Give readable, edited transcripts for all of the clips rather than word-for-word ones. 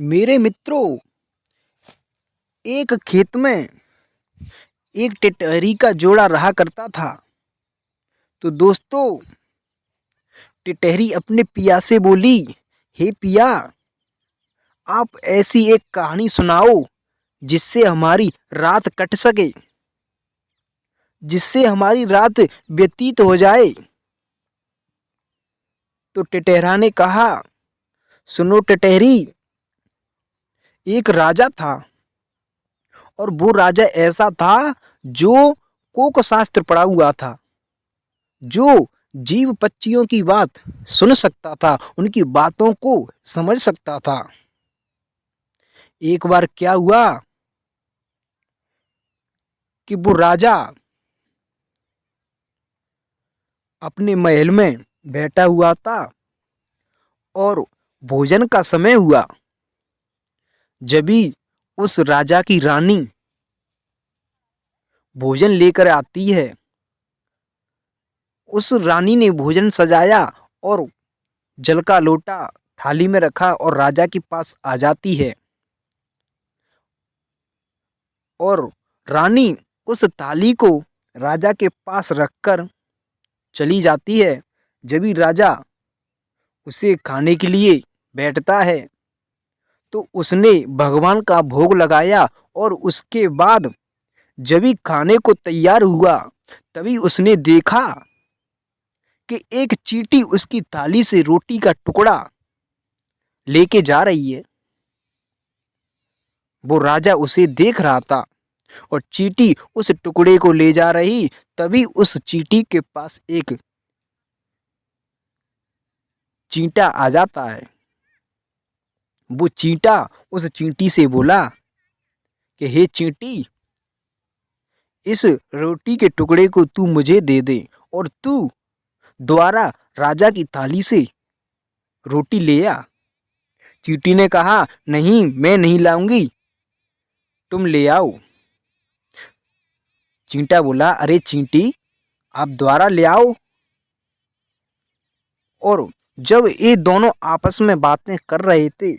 मेरे मित्रों, एक खेत में एक टिटहरी का जोड़ा रहा करता था। तो दोस्तों, टिटहरी अपने पिया से बोली, हे पिया, आप ऐसी एक कहानी सुनाओ जिससे हमारी रात कट सके, जिससे हमारी रात व्यतीत हो जाए। तो टिटहरा ने कहा, सुनो टिटहरी, एक राजा था और वो राजा ऐसा था जो कोक शास्त्र पढ़ा हुआ था, जो जीव पक्षियों की बात सुन सकता था, उनकी बातों को समझ सकता था। एक बार क्या हुआ कि वो राजा अपने महल में बैठा हुआ था और भोजन का समय हुआ। जब भी उस राजा की रानी भोजन लेकर आती है, उस रानी ने भोजन सजाया और जल का लोटा थाली में रखा और राजा के पास आ जाती है और रानी उस थाली को राजा के पास रखकर चली जाती है। जब भी राजा उसे खाने के लिए बैठता है तो उसने भगवान का भोग लगाया और उसके बाद जब भी खाने को तैयार हुआ तभी उसने देखा कि एक चींटी उसकी थाली से रोटी का टुकड़ा लेके जा रही है। वो राजा उसे देख रहा था और चींटी उस टुकड़े को ले जा रही, तभी उस चींटी के पास एक चींटा आ जाता है। वो चींटा उस चींटी से बोला कि हे चींटी, इस रोटी के टुकड़े को तू मुझे दे दे और तू दोबारा राजा की थाली से रोटी ले आ। चींटी ने कहा, नहीं, मैं नहीं लाऊंगी, तुम ले आओ। चींटा बोला, अरे चींटी, आप दोबारा ले आओ। और जब ये दोनों आपस में बातें कर रहे थे,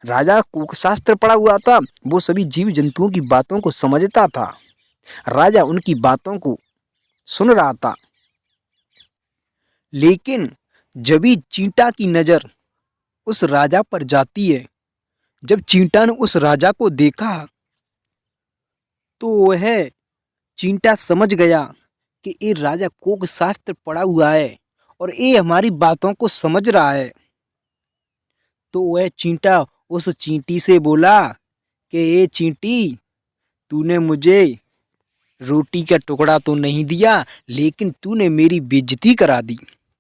राजा को शास्त्र पढ़ा हुआ था, वो सभी जीव जंतुओं की बातों को समझता था। राजा उनकी बातों को सुन रहा था। लेकिन जब भी चींटा की नजर उस राजा पर जाती है, जब चींटा ने उस राजा को देखा तो वह चींटा समझ गया कि ये राजा कोक शास्त्र पढ़ा हुआ है और ये हमारी बातों को समझ रहा है। तो वह चींटा उस चींटी से बोला कि ये चींटी, तूने मुझे रोटी का टुकड़ा तो नहीं दिया, लेकिन तूने मेरी बेइज्जती करा दी।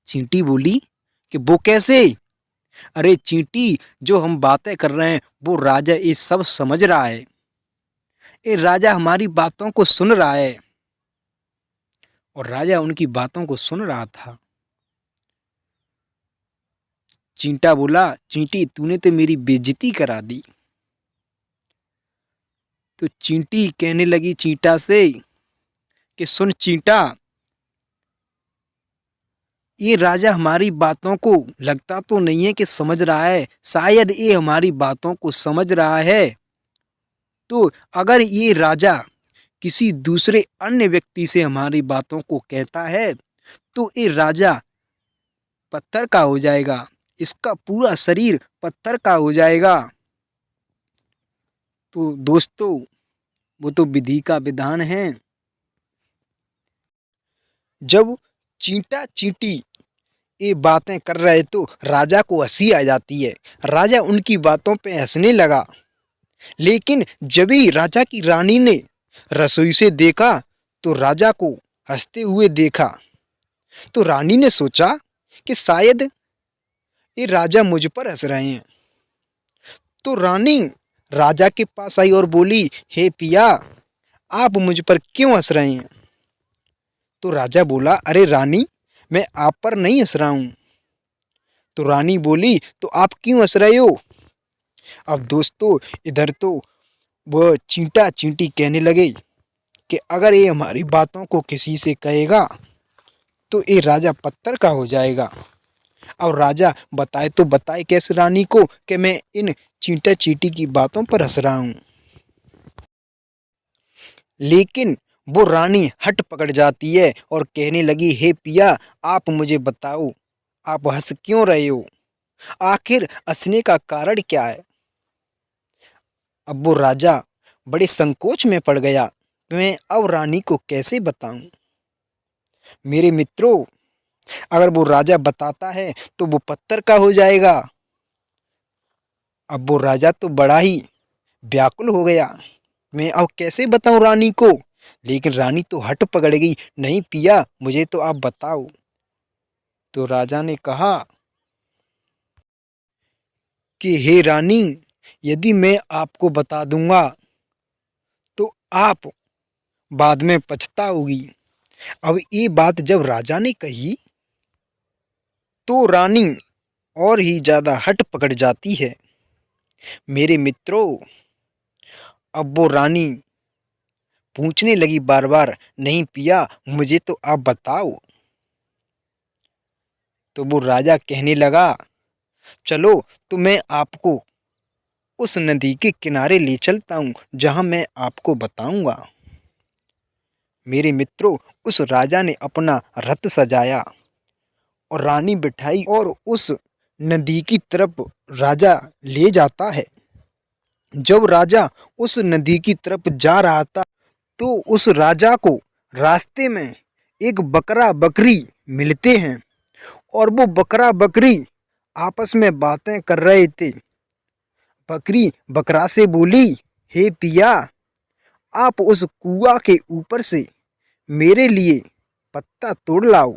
चींटी बोली कि वो कैसे? अरे चींटी, जो हम बातें कर रहे हैं वो राजा ये सब समझ रहा है। ये राजा हमारी बातों को सुन रहा है। और राजा उनकी बातों को सुन रहा था। चींटा बोला, चींटी, तूने तो मेरी बेइज्जती करा दी। तो चींटी कहने लगी चींटा से कि सुन चींटा, ये राजा हमारी बातों को लगता तो नहीं है कि समझ रहा है, शायद ये हमारी बातों को समझ रहा है। तो अगर ये राजा किसी दूसरे अन्य व्यक्ति से हमारी बातों को कहता है तो ये राजा पत्थर का हो जाएगा, इसका पूरा शरीर पत्थर का हो जाएगा। तो दोस्तों, वो तो विधि का विधान है। जब चींटा चींटी ये बातें कर रहे तो राजा को हंसी आ जाती है। राजा उनकी बातों पे हंसने लगा। लेकिन जब ही राजा की रानी ने रसोई से देखा तो राजा को हंसते हुए देखा, तो रानी ने सोचा कि शायद ये राजा मुझ पर हंस रहे हैं। तो रानी राजा के पास आई और बोली, हे पिया, आप मुझ पर क्यों हंस रहे हैं? तो राजा बोला, अरे रानी, मैं आप पर नहीं हंस रहा हूँ। तो रानी बोली, तो आप क्यों हंस रहे हो? अब दोस्तों, इधर तो वह चींटा चींटी कहने लगे कि अगर ये हमारी बातों को किसी से कहेगा तो ये राजा पत्थर का हो जाएगा। अब राजा बताए तो बताए कैसे रानी को कि मैं इन चींटा चींटी की बातों पर हंस रहा हूँ। लेकिन वो रानी हट पकड़ जाती है और कहने लगी, हे पिया, आप मुझे बताओ, आप हंस क्यों रहे हो? आखिर हंसने का कारण क्या है? अब वो राजा बड़े संकोच में पड़ गया। मैं अब रानी को कैसे बताऊं? मेरे मित्रों, अगर वो राजा बताता है तो वो पत्थर का हो जाएगा। अब वो राजा तो बड़ा ही व्याकुल हो गया। मैं अब कैसे बताऊं रानी को? लेकिन रानी तो हट पकड़ गई। नहीं पिया, मुझे तो आप बताओ। तो राजा ने कहा कि हे रानी, यदि मैं आपको बता दूंगा तो आप बाद में पछताओगी। अब ये बात जब राजा ने कही तो रानी और ही ज्यादा हट पकड़ जाती है। मेरे मित्रों, अब वो रानी पूछने लगी बार बार, नहीं पिया, मुझे तो आप बताओ। तो वो राजा कहने लगा, चलो तो मैं आपको उस नदी के किनारे ले चलता हूँ जहाँ मैं आपको बताऊंगा। मेरे मित्रों, उस राजा ने अपना रथ सजाया और रानी बिठाई और उस नदी की तरफ राजा ले जाता है। जब राजा उस नदी की तरफ जा रहा था तो उस राजा को रास्ते में एक बकरा बकरी मिलते हैं और वो बकरा बकरी आपस में बातें कर रहे थे। बकरी बकरा से बोली, हे पिया, आप उस कुआ के ऊपर से मेरे लिए पत्ता तोड़ लाओ।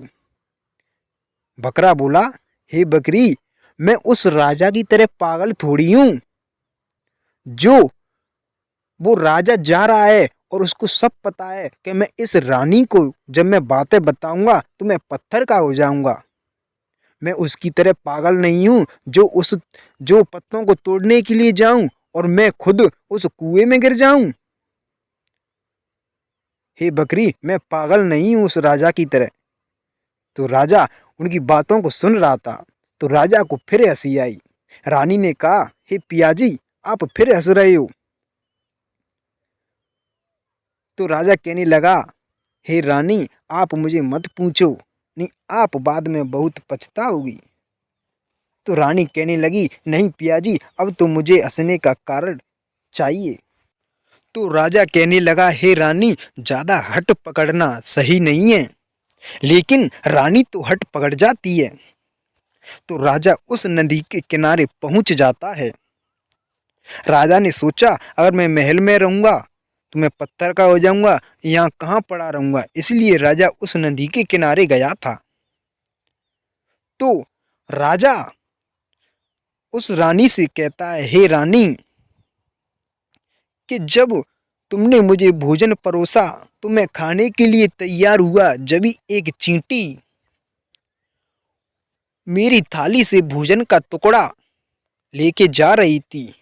बकरा बोला, हे बकरी, मैं उस राजा की तरह पागल थोड़ी हूँ जो वो राजा जा रहा है और उसको सब पता है कि मैं इस रानी को जब मैं बातें बताऊंगा तो मैं पत्थर का हो जाऊंगा। मैं उसकी तरह पागल नहीं हूँ जो पत्तों को तोड़ने के लिए जाऊं और मैं खुद उस कुएं में गिर जाऊं। हे बकरी, मैं पागल नहीं हूँ उस राजा की तरह। तो राजा उनकी बातों को सुन रहा था। तो राजा को फिर हंसी आई। रानी ने कहा, हे पियाजी, आप फिर हंस रहे हो? तो राजा कहने लगा, हे रानी, आप मुझे मत पूछो, नहीं आप बाद में बहुत पछताओगी। तो रानी कहने लगी, नहीं पियाजी, अब तो मुझे हंसने का कारण चाहिए। तो राजा कहने लगा, हे रानी, ज्यादा हट पकड़ना सही नहीं है। लेकिन रानी तो हट पकड़ जाती है। तो राजा उस नदी के किनारे पहुंच जाता है। राजा ने सोचा, अगर मैं महल में रहूंगा तो मैं पत्थर का हो जाऊंगा, यहाँ कहाँ पड़ा रहूंगा। इसलिए राजा उस नदी के किनारे गया था। तो राजा उस रानी से कहता है, हे रानी, कि जब तुमने मुझे भोजन परोसा तो मैं खाने के लिए तैयार हुआ। जब ही एक चींटी मेरी थाली से भोजन का टुकड़ा लेके जा रही थी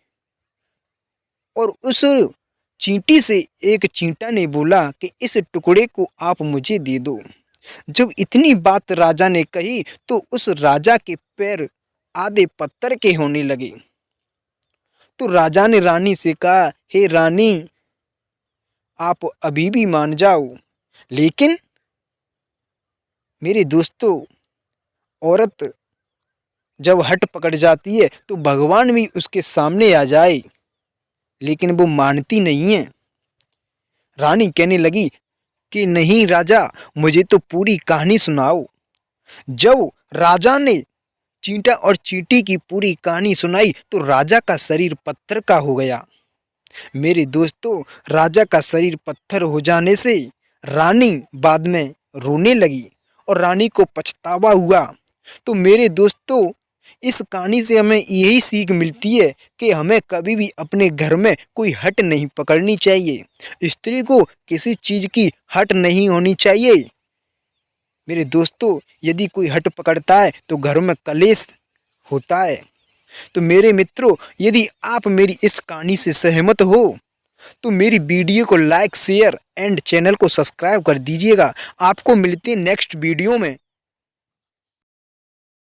और उस चींटी से एक चींटा ने बोला कि इस टुकड़े को आप मुझे दे दो। जब इतनी बात राजा ने कही तो उस राजा के पैर आधे पत्थर के होने लगे। तो राजा ने रानी से कहा, हे रानी, आप अभी भी मान जाओ, लेकिन मेरे दोस्तों, औरत जब हट पकड़ जाती है तो भगवान भी उसके सामने आ जाए, लेकिन वो मानती नहीं है। रानी कहने लगी कि नहीं राजा, मुझे तो पूरी कहानी सुनाओ। जब राजा ने चींटा और चींटी की पूरी कहानी सुनाई तो राजा का शरीर पत्थर का हो गया। मेरे दोस्तों, राजा का शरीर पत्थर हो जाने से रानी बाद में रोने लगी और रानी को पछतावा हुआ। तो मेरे दोस्तों, इस कहानी से हमें यही सीख मिलती है कि हमें कभी भी अपने घर में कोई हट नहीं पकड़नी चाहिए। स्त्री को किसी चीज़ की हट नहीं होनी चाहिए। मेरे दोस्तों, यदि कोई हट पकड़ता है तो घर में कलेश होता है। तो मेरे मित्रों, यदि आप मेरी इस कहानी से सहमत हो तो मेरी वीडियो को लाइक, शेयर एंड चैनल को सब्सक्राइब कर दीजिएगा। आपको मिलते हैं नेक्स्ट वीडियो में।